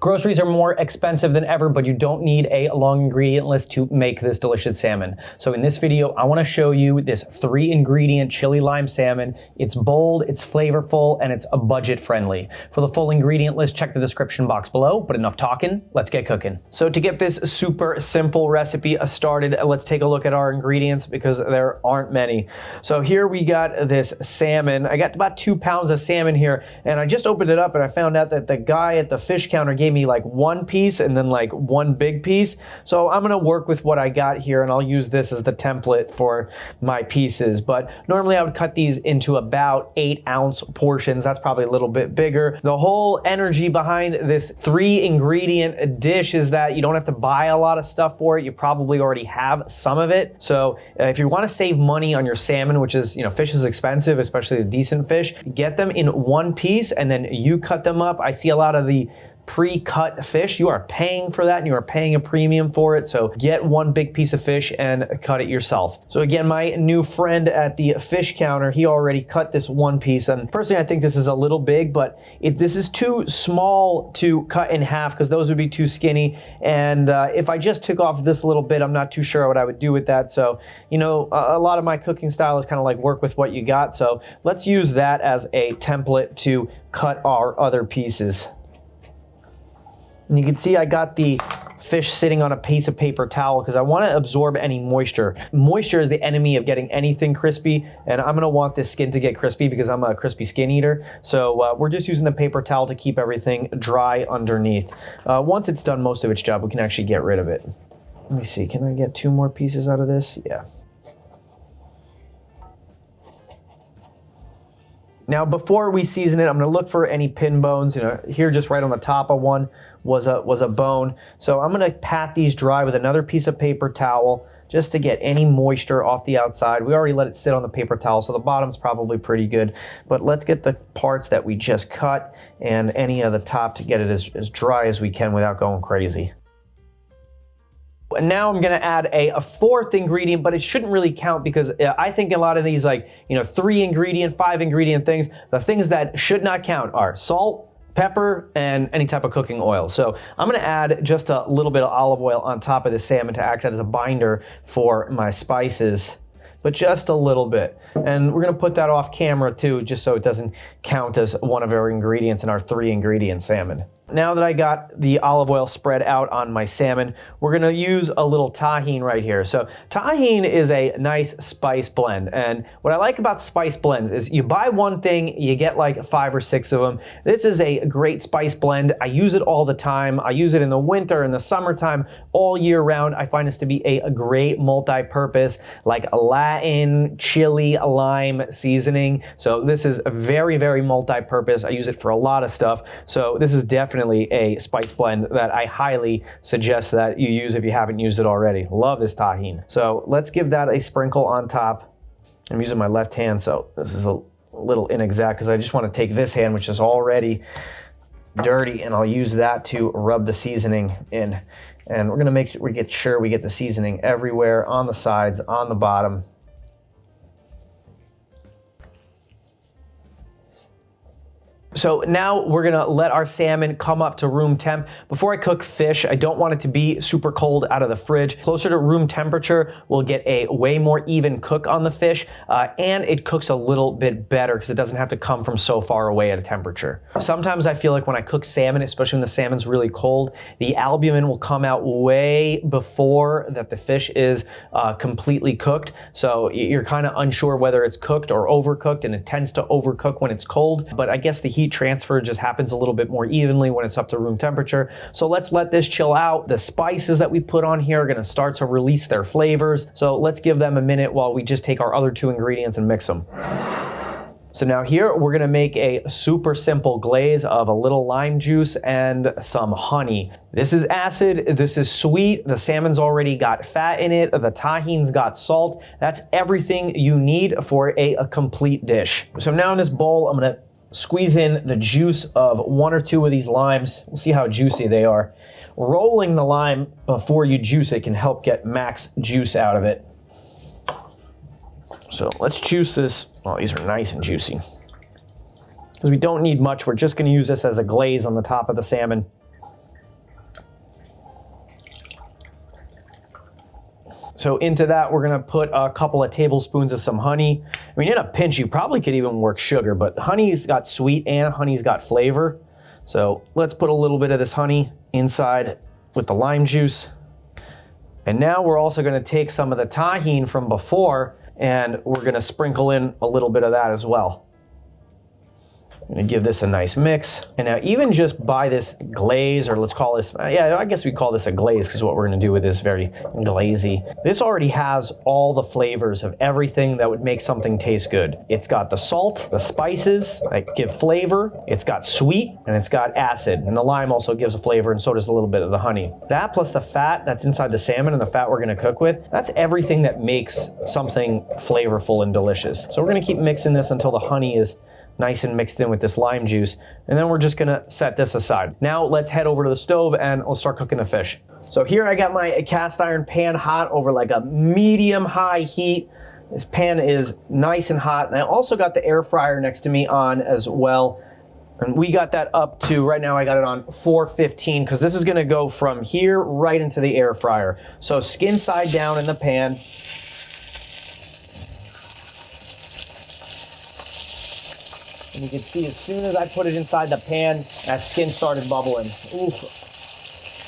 Groceries are more expensive than ever, but you don't need a long ingredient list to make this delicious salmon. So in this video, I wanna show you this 3-ingredient chili lime salmon. It's bold, it's flavorful, and it's budget friendly. For the full ingredient list, check the description box below, but enough talking, let's get cooking. So to get this super simple recipe started, let's take a look at our ingredients because there aren't many. So here we got this salmon. I got about 2 pounds of salmon here, and I just opened it up and I found out that the guy at the fish counter gave me like 1 piece and then like 1 big piece. So I'm gonna work with what I got here and I'll use this as the template for my pieces. But normally I would cut these into about 8-ounce portions. That's probably a little bit bigger. The whole energy behind this 3-ingredient dish is that you don't have to buy a lot of stuff for it. You probably already have some of it. So if you wanna save money on your salmon, which is, fish is expensive, especially the decent fish, get them in 1 piece and then you cut them up. I see a lot of the pre-cut fish. You are paying for that and you are paying a premium for it. So get 1 big piece of fish and cut it yourself. So again, my new friend at the fish counter, he already cut this 1 piece. And personally, I think this is a little big, but this is too small to cut in half because those would be too skinny. And if I just took off this little bit, I'm not too sure what I would do with that. So, a lot of my cooking style is kind of like work with what you got. So let's use that as a template to cut our other pieces. And you can see I got the fish sitting on a piece of paper towel because I want to absorb any moisture. Moisture is the enemy of getting anything crispy, and I'm going to want this skin to get crispy because I'm a crispy skin eater. So we're just using the paper towel to keep everything dry underneath. Once it's done most of its job, we can actually get rid of it. Let me see, can I get 2 more pieces out of this? Yeah. Now, before we season it, I'm gonna look for any pin bones. Here just right on the top of one was a bone. So I'm gonna pat these dry with another piece of paper towel just to get any moisture off the outside. We already let it sit on the paper towel, so the bottom's probably pretty good. But let's get the parts that we just cut and any of the top to get it as dry as we can without going crazy. And now I'm gonna add a 4th ingredient, but it shouldn't really count because I think a lot of these 3-ingredient, 5-ingredient things, the things that should not count are salt, pepper, and any type of cooking oil. So I'm gonna add just a little bit of olive oil on top of the salmon to act as a binder for my spices, but just a little bit. And we're gonna put that off camera too, just so it doesn't count as one of our ingredients in our 3-ingredient salmon. Now that I got the olive oil spread out on my salmon, we're gonna use a little tahini right here. So tahini is a nice spice blend. And what I like about spice blends is you buy one thing, you get like 5 or 6 of them. This is a great spice blend. I use it all the time. I use it in the winter, in the summertime, all year round. I find this to be a great multi-purpose, like Latin chili lime seasoning. So this is a very, very multi-purpose. I use it for a lot of stuff. So this is definitely a spice blend that I highly suggest that you use if you haven't used it already. Love this tahini. So let's give that a sprinkle on top. I'm using my left hand, so this is a little inexact because I just want to take this hand, which is already dirty, and I'll use that to rub the seasoning in. And we're gonna make sure we get the seasoning everywhere, on the sides, on the bottom. So now we're gonna let our salmon come up to room temp. Before I cook fish, I don't want it to be super cold out of the fridge. Closer to room temperature, we'll get a way more even cook on the fish, and it cooks a little bit better because it doesn't have to come from so far away at a temperature. Sometimes I feel like when I cook salmon, especially when the salmon's really cold, the albumin will come out way before that the fish is completely cooked. So you're kind of unsure whether it's cooked or overcooked, and it tends to overcook when it's cold. But I guess the heat transfer just happens a little bit more evenly when it's up to room temperature. So let's let this chill out. The spices that we put on here are gonna start to release their flavors. So let's give them a minute while we just take our other 2 ingredients and mix them. So now here we're gonna make a super simple glaze of a little lime juice and some honey. This is acid, this is sweet, the salmon's already got fat in it, the tahini's got salt. That's everything you need for a complete dish. So now in this bowl, I'm gonna squeeze in the juice of 1 or 2 of these limes. We'll see how juicy they are. Rolling the lime before you juice it can help get max juice out of it. So let's juice this. Oh, these are nice and juicy. Because we don't need much, we're just gonna use this as a glaze on the top of the salmon. So into that, we're gonna put a couple of tablespoons of some honey. I mean, in a pinch, you probably could even work sugar, but honey's got sweet and honey's got flavor. So let's put a little bit of this honey inside with the lime juice. And now we're also gonna take some of the tahini from before and we're gonna sprinkle in a little bit of that as well. I'm gonna give this a nice mix. And now even just by this glaze, or let's call this, yeah, I guess we call this a glaze because what we're gonna do with this very glazy. This already has all the flavors of everything that would make something taste good. It's got the salt, the spices that give flavor, it's got sweet, and it's got acid. And the lime also gives a flavor, and so does a little bit of the honey. That plus the fat that's inside the salmon and the fat we're gonna cook with, that's everything that makes something flavorful and delicious. So we're gonna keep mixing this until the honey is nice and mixed in with this lime juice. And then we're just gonna set this aside. Now let's head over to the stove and we'll start cooking the fish. So here I got my cast iron pan hot over like a medium high heat. This pan is nice and hot. And I also got the air fryer next to me on as well. And we got that up to, right now I got it on 415 because this is gonna go from here right into the air fryer. So skin side down in the pan. And you can see as soon as I put it inside the pan, that skin started bubbling. Oof.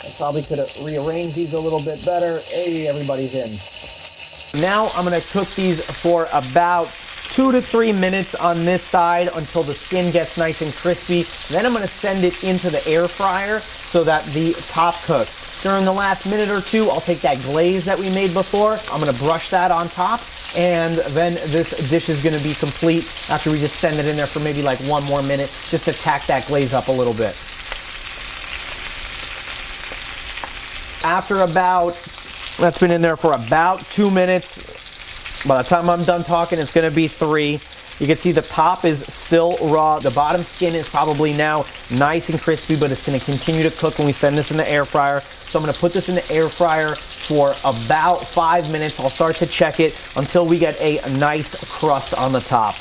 I probably could have rearranged these a little bit better. Hey, everybody's in. Now I'm gonna cook these for about 2 to 3 minutes on this side until the skin gets nice and crispy. Then I'm gonna send it into the air fryer so that the top cooks. During the last minute or two, I'll take that glaze that we made before. I'm gonna brush that on top. And then this dish is gonna be complete after we just send it in there for maybe like 1 more minute, just to tack that glaze up a little bit. After about, that's been in there for about 2 minutes. By the time I'm done talking, it's gonna be 3. You can see the top is still raw. The bottom skin is probably now nice and crispy, but it's gonna continue to cook when we send this in the air fryer. So I'm gonna put this in the air fryer for about 5 minutes. I'll start to check it until we get a nice crust on the top.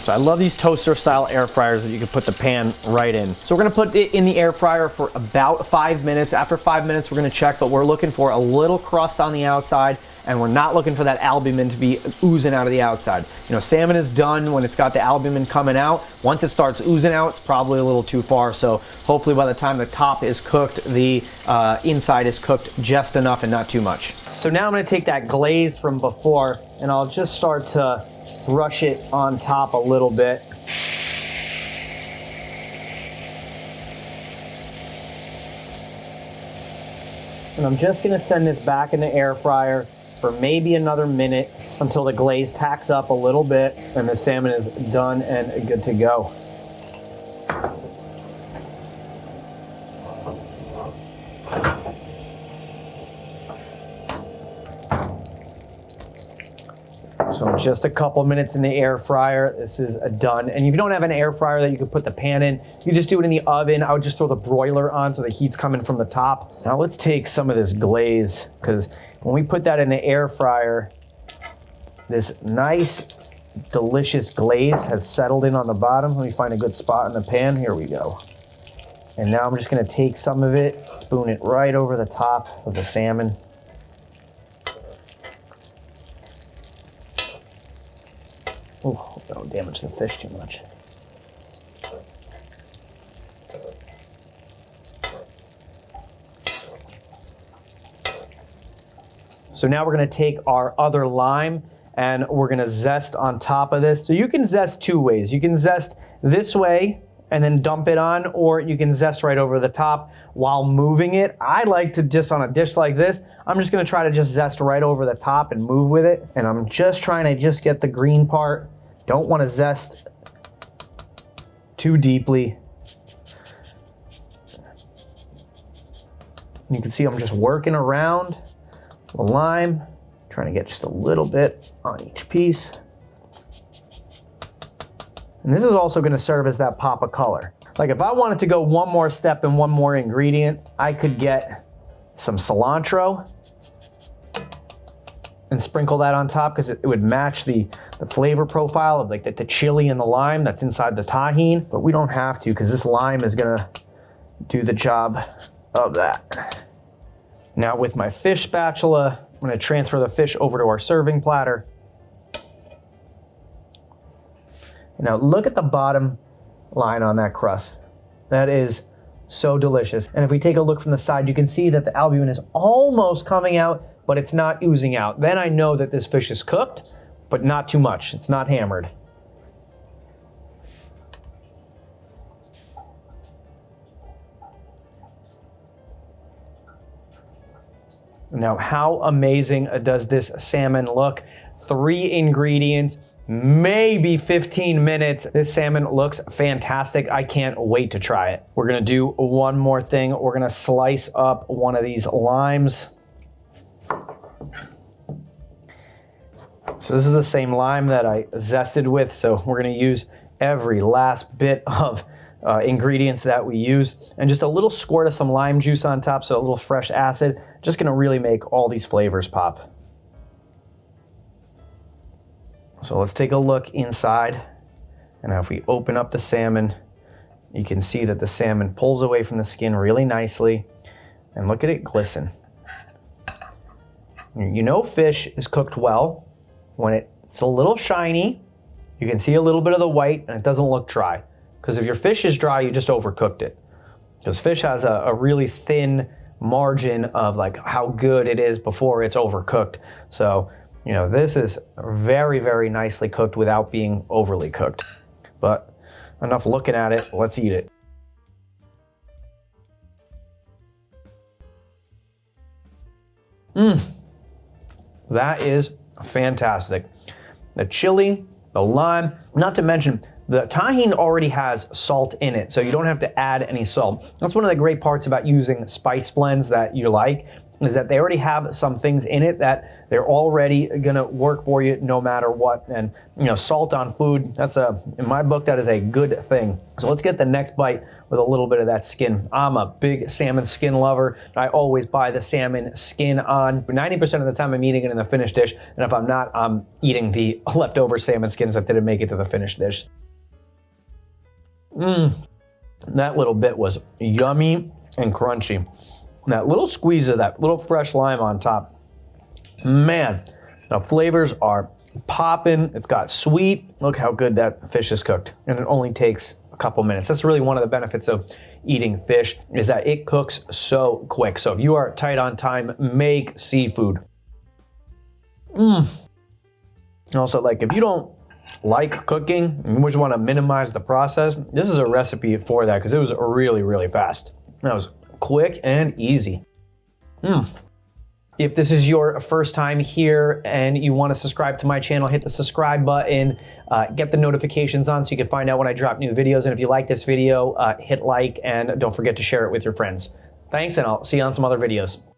So I love these toaster style air fryers that you can put the pan right in. So we're gonna put it in the air fryer for about 5 minutes. After 5 minutes, we're gonna check, but we're looking for a little crust on the outside, and we're not looking for that albumin to be oozing out of the outside. You know, salmon is done when it's got the albumin coming out. Once it starts oozing out, it's probably a little too far. So hopefully by the time the top is cooked, the inside is cooked just enough and not too much. So now I'm gonna take that glaze from before and I'll just start to brush it on top a little bit. And I'm just gonna send this back in the air fryer for maybe another minute until the glaze tacks up a little bit and the salmon is done and good to go. So just a couple minutes in the air fryer, this is done. And if you don't have an air fryer that you could put the pan in, you just do it in the oven. I would just throw the broiler on so the heat's coming from the top. Now let's take some of this glaze, because when we put that in the air fryer, this nice, delicious glaze has settled in on the bottom. Let me find a good spot in the pan. Here we go. And now I'm just gonna take some of it, spoon it right over the top of the salmon. Oh, don't damage the fish too much. So now we're gonna take our other lime and we're gonna zest on top of this. So you can zest 2 ways. You can zest this way and then dump it on, or you can zest right over the top while moving it. I like to just on a dish like this, I'm just gonna try to just zest right over the top and move with it. And I'm just trying to just get the green part. Don't wanna zest too deeply. And you can see I'm just working around the lime, trying to get just a little bit on each piece. And this is also gonna serve as that pop of color. Like if I wanted to go one more step and one more ingredient, I could get some cilantro and sprinkle that on top because it would match the flavor profile of like the chili and the lime that's inside the tahini. But we don't have to because this lime is gonna do the job of that. Now with my fish spatula, I'm gonna transfer the fish over to our serving platter. Now look at the bottom line on that crust. That is so delicious. And if we take a look from the side, you can see that the albumin is almost coming out, but it's not oozing out. Then I know that this fish is cooked, but not too much. It's not hammered. Now, how amazing does this salmon look? 3 ingredients, maybe 15 minutes. This salmon looks fantastic. I can't wait to try it. We're gonna do one more thing. We're gonna slice up one of these limes. So this is the same lime that I zested with, so we're gonna use every last bit of ingredients that we use, and just a little squirt of some lime juice on top, so a little fresh acid. Just gonna really make all these flavors pop. So let's take a look inside. And now if we open up the salmon, you can see that the salmon pulls away from the skin really nicely. And look at it glisten. You know fish is cooked well when it's a little shiny. You can see a little bit of the white and it doesn't look dry. Because if your fish is dry, you just overcooked it. Because fish has a really thin margin of like how good it is before it's overcooked. So, you know, this is very, very nicely cooked without being overly cooked. But enough looking at it, let's eat it. That is fantastic. The chili, the lime, not to mention the tahini already has salt in it, so you don't have to add any salt. That's one of the great parts about using spice blends that you like, is that they already have some things in it that they're already gonna work for you no matter what. And you know, salt on food, that's in my book, that is a good thing. So let's get the next bite with a little bit of that skin. I'm a big salmon skin lover. I always buy the salmon skin on. 90% of the time I'm eating it in the finished dish, and if I'm not, I'm eating the leftover salmon skins that didn't make it to the finished dish. That little bit was yummy and crunchy. That little squeeze of that little fresh lime on top. Man, the flavors are popping. It's got sweet. Look how good that fish is cooked. And it only takes a couple minutes. That's really one of the benefits of eating fish, is that it cooks so quick. So if you are tight on time, make seafood. Also, like, if you don't like cooking and you just want to minimize the process, this is a recipe for that, because it was really, really fast. That was quick and easy. If this is your first time here and you want to subscribe to my channel, hit the subscribe button, get the notifications on so you can find out when I drop new videos. And if you like this video, hit like, and don't forget to share it with your friends. Thanks, and I'll see you on some other videos.